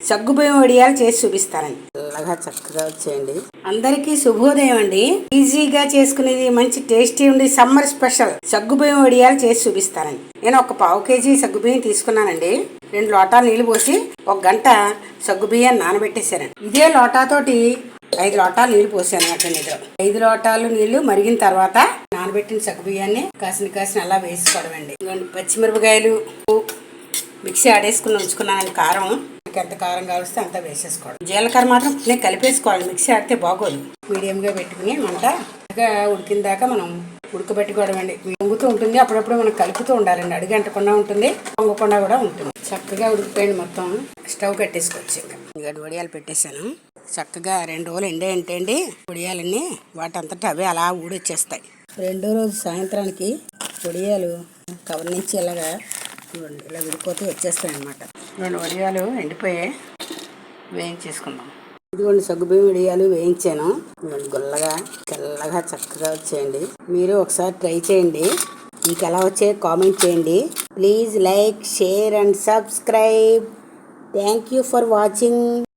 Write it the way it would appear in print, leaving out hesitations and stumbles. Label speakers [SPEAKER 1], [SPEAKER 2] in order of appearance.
[SPEAKER 1] సగ్గుబియ్యం వడియాలు చేసి చూపిస్తానండి. అలాగా చక్కగా వచ్చేయండి. అందరికీ శుభోదయం అండి. ఈజీగా చేసుకునేది మంచి టేస్టీ ఉండి సమ్మర్ స్పెషల్ సగ్గుబియ్యం వడియాలు చేసి చూపిస్తానండి. నేను ఒక 1/2 కేజీ సగ్గుబియ్యం తీసుకున్నానండి. 2 లోటాలు నీళ్లు పోసి 1 గంట సగ్గుబియ్యాన్ని నానబెట్టేశానండి. ఇదే లోటాతోటి 5 లోటాలు నీళ్లు పోసాను అట్లా నిద్ర. 5 లోటాలు నీళ్లు మరిగిన తర్వాత నానబెట్టిన సగ్గుబియ్యాన్ని కాసిన అలా వేసుకోవడమండి. పచ్చిమిరపకాయలు మిక్సీ ఆడేసుకుని ఉంచుకున్నాను. కారం ఎంత కారం కావస్తే అంతా వేసేసుకోవడం. జీలకర్ర మాత్రం నేను కలిపేసుకోవాలి, మిక్సీ ఆడితే బాగోదు. మీడియంగా పెట్టుకుని మంట ఉడికిన దాకా మనం ఉడకబెట్టుకోవడం అండి. పొంగుతూ ఉంటుంది, అప్పుడప్పుడు మనం కలుపుతూ ఉండాలండి. అడుగు అంటకుండా ఉంటుంది, పొంగకుండా కూడా ఉంటుంది. చక్కగా ఉడికిపోయింది. మొత్తం స్టవ్ కట్టేసుకోవచ్చు. ఇంకా వడియాలు పెట్టేశాను. చక్కగా 2 రోజులు ఎండే అండి వడియాలన్నీ వాటంతటా అవే అలా ఊడొచ్చేస్తాయి. 2వ రోజు సాయంత్రానికి వడియాలు కవర్ నుంచి ఇలా విడిపోతూ వచ్చేస్తాయి అన్నమాట. 2 వడియాలు ఎండిపోయాయి, వేయించేసుకుందాం. ఇదిగోండి సగ్గుబియ్యం వడియాలు వేయించాను. గుల్లగా తెల్లగా చక్కగా వచ్చేయండి. మీరు ఒకసారి ట్రై చేయండి. మీకు ఎలా వచ్చాయో కామెంట్ చేయండి. Please like, share and subscribe. Thank you for watching.